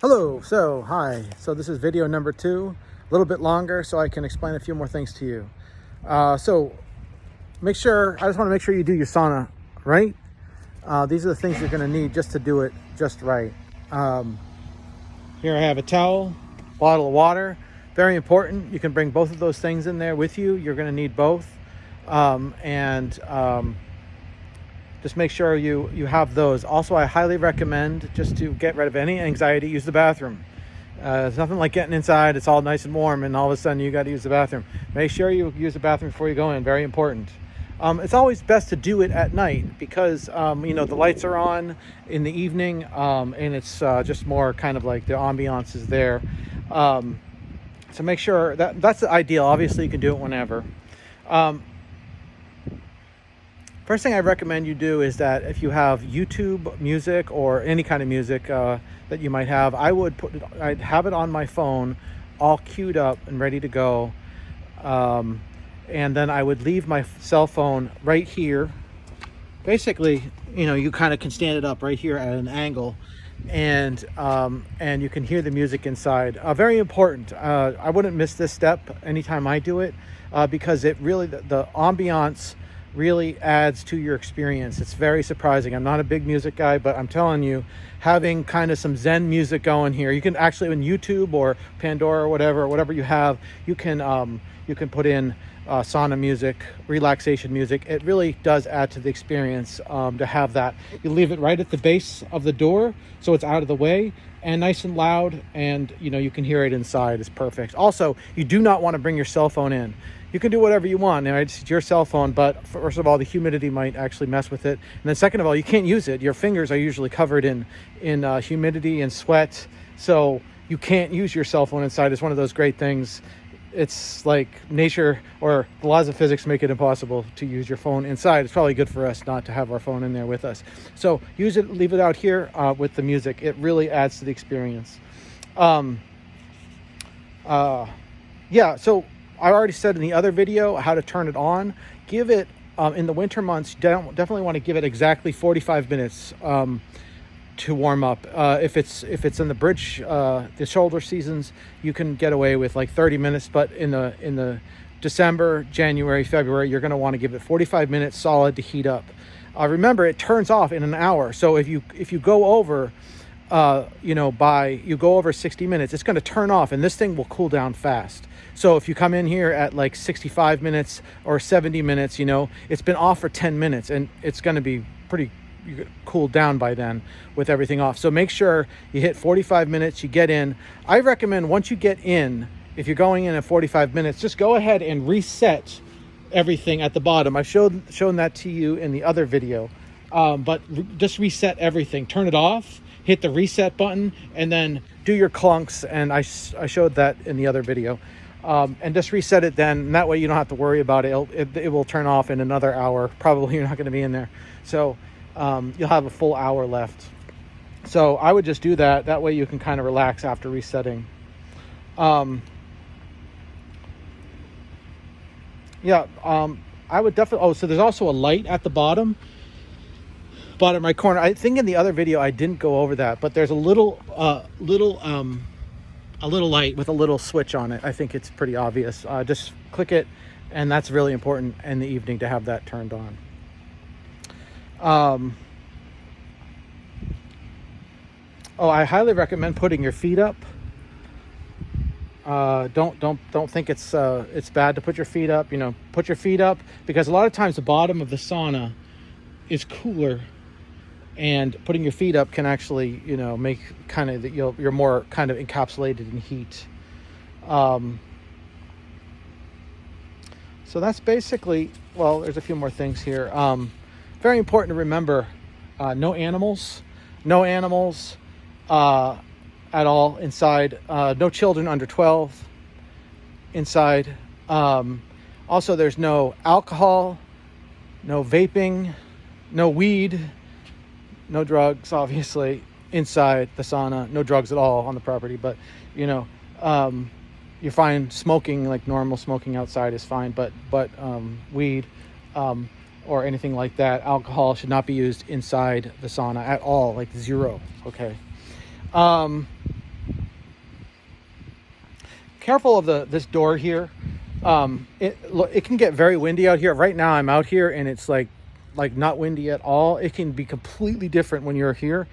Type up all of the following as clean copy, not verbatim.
Hello, hi. So this is video number 2, a little bit longer so I can explain a few more things to you. So I just want to make sure you do your sauna right. These are the things you're going to need just to do it just right. Here I have a towel, bottle of water, very important. You can bring both of those things in there with you. You're going to need both. Just make sure you have those. Also, I highly recommend, just to get rid of any anxiety, use the bathroom. It's nothing like getting inside, it's all nice and warm, and all of a sudden you got to use the bathroom. Make sure you use the bathroom before you go in, very important. It's always best to do it at night because, the lights are on in the evening, and it's just more kind of like the ambiance is there. So make sure that's the ideal. Obviously, you can do it whenever. First thing I recommend you do is that if you have YouTube music or any kind of music that you might have, I'd have it on my phone all queued up and ready to go. And then I would leave my cell phone right here. Basically, you kind of can stand it up right here at an angle, and you can hear the music inside. Very important. I wouldn't miss this step anytime I do it because it really, the ambiance really adds to your experience. It's very surprising. I'm not a big music guy, but I'm telling you, having kind of some Zen music going here, you can actually, on YouTube or Pandora or whatever you have, you can put in sauna music, relaxation music. It really does add to the experience to have that. You leave it right at the base of the door so it's out of the way and nice and loud, and you can hear it inside. It's perfect. Also, you do not want to bring your cell phone in. You can do whatever you want, right? It's your cell phone, but first of all, the humidity might actually mess with it. And then second of all, you can't use it. Your fingers are usually covered in humidity and sweat, so you can't use your cell phone inside. It's one of those great things. It's like nature or the laws of physics make it impossible to use your phone inside. It's probably good for us not to have our phone in there with us. So use it, leave it out here with the music. It really adds to the experience. So I already said in the other video how to turn it on. Give it, in the winter months, definitely want to give it exactly 45 minutes to warm up. If it's in the bridge, the shoulder seasons, you can get away with like 30 minutes, but in the December, January, February, you're going to want to give it 45 minutes solid to heat up. Remember, it turns off in an hour. So if you go over, you go over 60 minutes, it's going to turn off, and this thing will cool down fast. So if you come in here at like 65 minutes or 70 minutes, it's been off for 10 minutes and it's going to be pretty cooled down by then with everything off. So make sure you hit 45 minutes, you get in. I recommend once you get in, if you're going in at 45 minutes, just go ahead and reset everything at the bottom. I've shown that to you in the other video, but just reset everything. Turn it off, hit the reset button, and then do your clunks. And I showed that in the other video. And just reset it then, and that way you don't have to worry about it. It will turn off in another hour. Probably you're not going to be in there. So you'll have a full hour left. So I would just do that. That way you can kind of relax after resetting. I would definitely, so there's also a light at the bottom right corner. I think in the other video I didn't go over that, but there's a little light with a little switch on it. I think it's pretty obvious. Just click it, and that's really important in the evening to have that turned on. I highly recommend putting your feet up. Don't think it's bad to put your feet up. Put your feet up, because a lot of times the bottom of the sauna is cooler, and putting your feet up can actually, make kind of that you're more kind of encapsulated in heat. So that's basically, there's a few more things here. Very important to remember, no animals at all inside. No children under 12 inside. Also, there's no alcohol, no vaping, no weed, no drugs, obviously, inside the sauna. No drugs at all on the property, but you're fine smoking, like normal smoking outside is fine, but weed or anything like that, alcohol, should not be used inside the sauna at all, like zero. Okay. careful of this door here. It can get very windy out here. Right now I'm out here and it's like not windy at all. It can be completely different when you're here.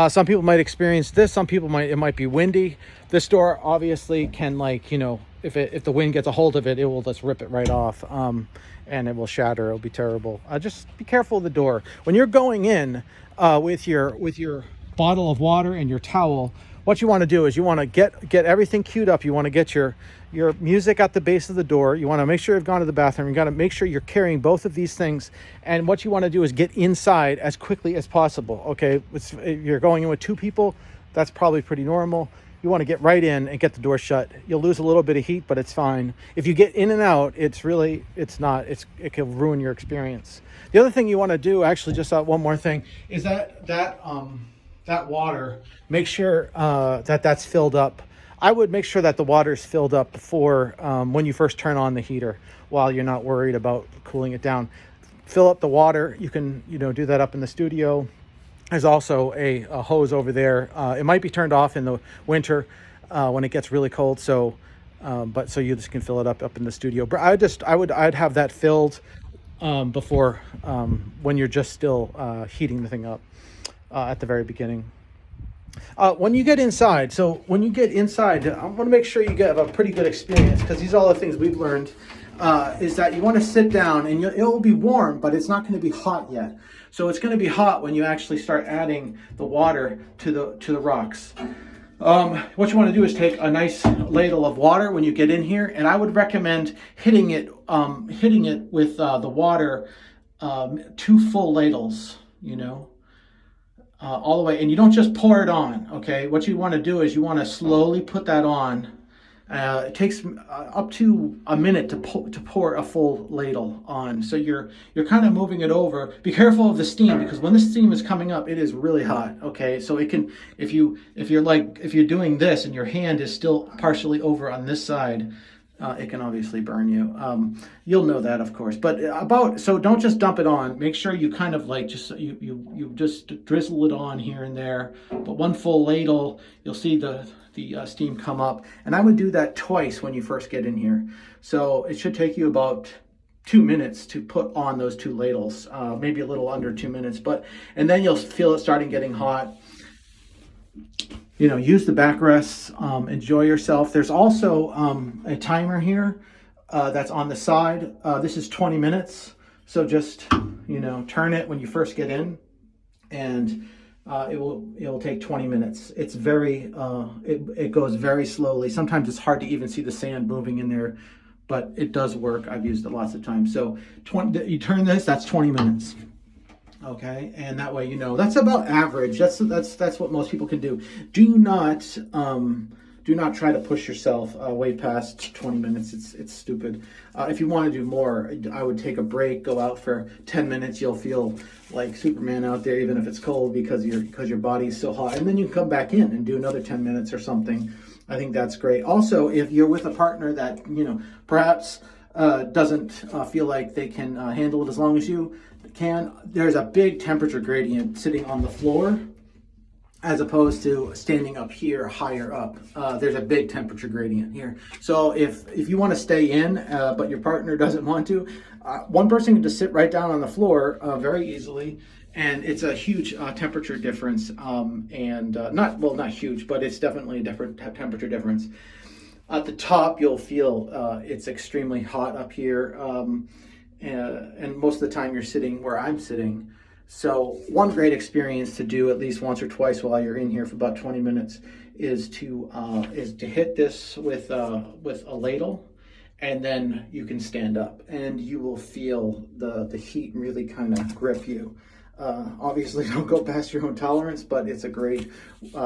Some people might experience this. Some people it might be windy. This door obviously can, like, you know, if the wind gets a hold of it, it will just rip it right off, and it will shatter. It'll be terrible. Just be careful of the door when you're going in with your bottle of water and your towel. What you want to do is you want to get everything queued up. You want to get your music at the base of the door. You want to make sure you've gone to the bathroom. You got to make sure you're carrying both of these things. And what you want to do is get inside as quickly as possible. Okay, if you're going in with 2 people, that's probably pretty normal. You want to get right in and get the door shut. You'll lose a little bit of heat, but it's fine. If you get in and out, it can ruin your experience. The other thing you want to do, actually, just one more thing, is that water, make sure that's filled up. I would make sure that the water is filled up before when you first turn on the heater, while you're not worried about cooling it down. Fill up the water. You can, do that up in the studio. There's also a hose over there. It might be turned off in the winter when it gets really cold. So you just can fill it up in the studio. But I'd have that filled before when you're just still heating the thing up at the very beginning. When you get inside, I want to make sure you get a pretty good experience, because these are all the things we've learned. Is that you want to sit down and it will be warm, but it's not going to be hot yet. So it's going to be hot when you actually start adding the water to the rocks. What you want to do is take a nice ladle of water when you get in here, and I would recommend hitting it with the water, 2 full ladles, all the way, and you don't just pour it on. Okay, what you want to do is you want to slowly put that on. It takes up to a minute to pour a full ladle on. So you're kind of moving it over. Be careful of the steam, because when the steam is coming up, it is really hot. Okay, so it can, if you're doing this and your hand is still partially over on this side, it can obviously burn you. You'll know that, of course. But so don't just dump it on. Make sure you kind of you just drizzle it on here and there. But 1 full ladle, you'll see the steam come up. And I would do that twice when you first get in here. So it should take you about 2 minutes to put on those 2 ladles, maybe a little under 2 minutes. And then you'll feel it starting getting hot. Use the backrests, enjoy yourself. There's also a timer here that's on the side. This is 20 minutes. So just, turn it when you first get in, and it will take 20 minutes. It's very, it goes very slowly. Sometimes it's hard to even see the sand moving in there, but it does work. I've used it lots of times. So you turn this, that's 20 minutes. Okay, and that way that's about average. That's what most people can do. Do not try to push yourself way past 20 minutes. It's stupid. If you want to do more, I would take a break, go out for 10 minutes. You'll feel like Superman out there, even if it's cold, because your body's so hot. And then you can come back in and do another 10 minutes or something. I think that's great. Also, if you're with a partner that perhaps doesn't feel like they can handle it as long as you can, there's a big temperature gradient sitting on the floor as opposed to standing up here higher up. There's a big temperature gradient here. So if you want to stay in, but your partner doesn't want to, one person can just sit right down on the floor very easily, and it's a huge temperature difference. Not huge, but it's definitely a different temperature difference. At the top, you'll feel it's extremely hot up here. And most of the time you're sitting where I'm sitting. So one great experience to do at least once or twice while you're in here for about 20 minutes is to hit this with a ladle, and then you can stand up and you will feel the heat really kind of grip you. Obviously don't go past your own tolerance, but it's a great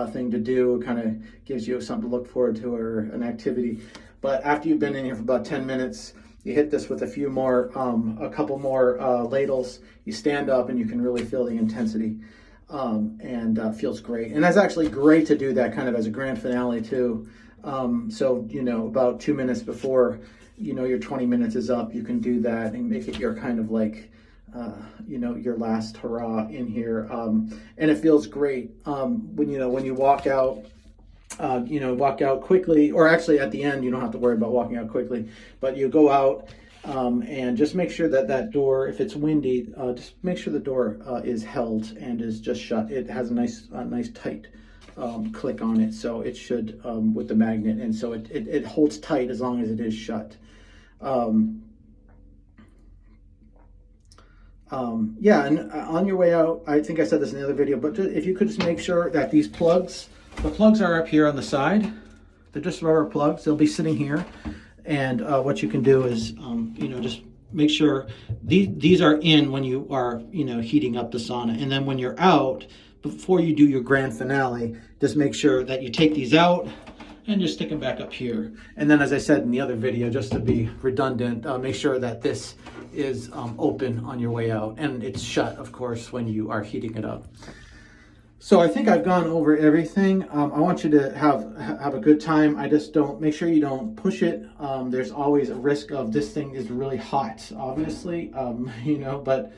thing to do. It kind of gives you something to look forward to, or an activity. But after you've been in here for about 10 minutes, you hit this with a couple more ladles, you stand up, and you can really feel the intensity, and feels great. And that's actually great to do that kind of as a grand finale too. So, about 2 minutes before, your 20 minutes is up, you can do that and make it your kind of like, your last hurrah in here. And it feels great. When you walk out, You know, walk out quickly, or actually at the end, you don't have to worry about walking out quickly, but you go out and just make sure that that door, if it's windy, just make sure the door is held and is just shut. It has a nice tight click on it, so it should with the magnet, and so it holds tight as long as it is shut. Yeah, and on your way out, I think I said this in the other video, but if you could just make sure that these plugs, the plugs are up here on the side. They're just rubber plugs. They'll be sitting here. And what you can do is, you know, just make sure these are in when you are, you know, heating up the sauna. And then when you're out, before you do your grand finale, just make sure that you take these out and just stick them back up here. And then, as I said in the other video, just to be redundant, make sure that this is open on your way out, and it's shut, of course, when you are heating it up. So I think I've gone over everything. I want you to have a good time. I just don't, make sure you don't push it. There's always a risk of this thing is really hot, obviously, you know, but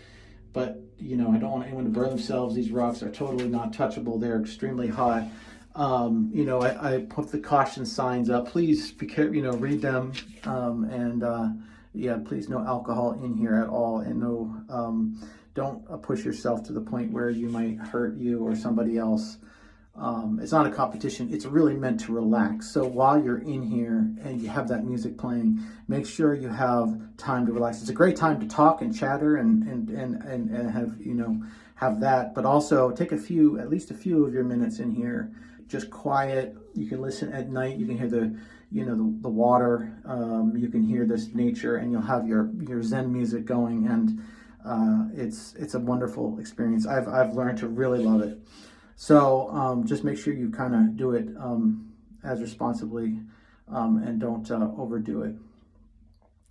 you know, I don't want anyone to burn themselves. These rocks are totally not touchable. They're extremely hot. You know, I put the caution signs up. Please be careful, you know, read them. Yeah, please, no alcohol in here at all, and no, don't push yourself to the point where you might hurt you or somebody else. It's not a competition. It's really meant to relax. So while you're in here and you have that music playing, make sure you have time to relax. It's a great time to talk and chatter and have, you know, have that, but also take at least a few of your minutes in here, just quiet. You can listen at night. You can hear the, you know, the water. You can hear this nature, and you'll have your Zen music going, and it's a wonderful experience. I've learned to really love it. So just make sure you kind of do it as responsibly and don't overdo it.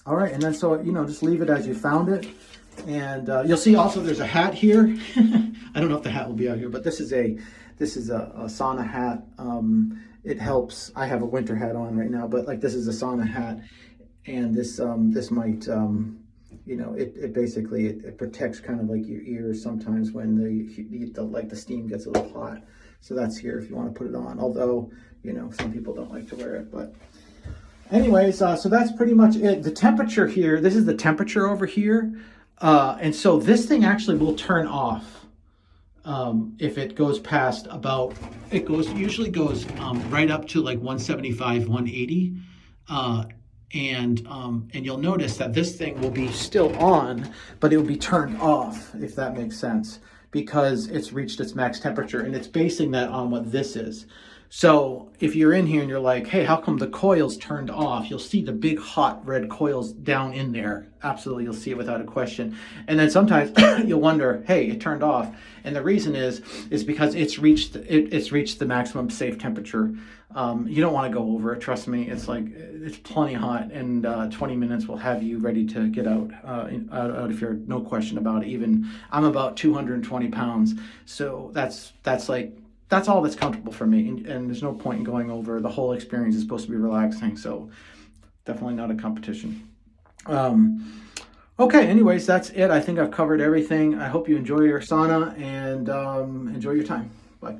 All right, and then so, you know, just leave it as you found it. And you'll see also there's a hat here. I don't know if the hat will be out here, but this is a sauna hat. It helps. I have a winter hat on right now, but like this is a sauna hat, and this might you know, it basically it protects kind of like your ears sometimes when the steam gets a little hot. So that's here if you want to put it on. Although, you know, some people don't like to wear it, but anyways, so that's pretty much it. The temperature here, this is the temperature over here. And so this thing actually will turn off if it goes past about, usually goes right up to like 175, 180. And you'll notice that this thing will be still on, but it will be turned off, if that makes sense, because it's reached its max temperature, and it's basing that on what this is. So if you're in here and you're like, hey, how come the coil's turned off? You'll see the big hot red coils down in there. Absolutely, you'll see it without a question. And then sometimes you'll wonder, hey, it turned off. And the reason is because it's reached the maximum safe temperature. You don't want to go over it. Trust me, it's plenty hot, and 20 minutes will have you ready to get out if you're, no question about it. Even I'm about 220 pounds, so that's all that's comfortable for me, and there's no point in going over. The whole experience is supposed to be relaxing, so definitely not a competition. Okay, anyways, that's it. I think I've covered everything. I hope you enjoy your sauna and enjoy your time. Bye.